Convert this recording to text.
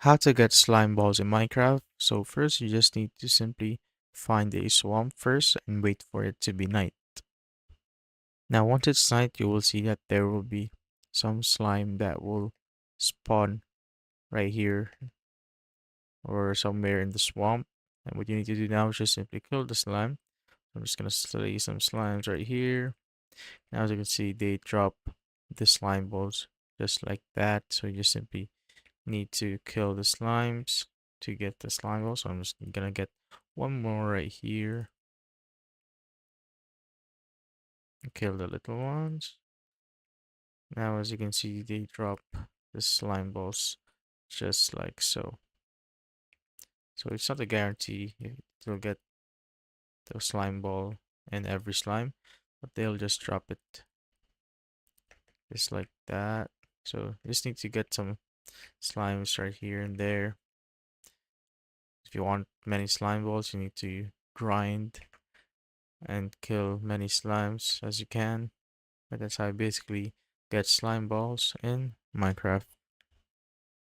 How to get slime balls in Minecraft. So first you just need to simply find a swamp first and wait for it to be night. Now once it's night, you will see that there will be some slime that will spawn right here or somewhere in the swamp. And what you need to do now is just simply kill the slime. I'm just gonna slay some slimes right here. Now as you can see, they drop the slime balls just like that. So you just simply need to kill the slimes to get the slime balls. So I'm just gonna get one more right here. Kill the little ones. Now as you can see, they drop the slime balls just like so. So it's not a guarantee you'll get the slime ball in every slime, but they'll just drop it just like that. So you just need to get some slimes right here and there. If you want many slime balls, you need to grind and kill many slimes as you can. But that's how you basically get slime balls in Minecraft.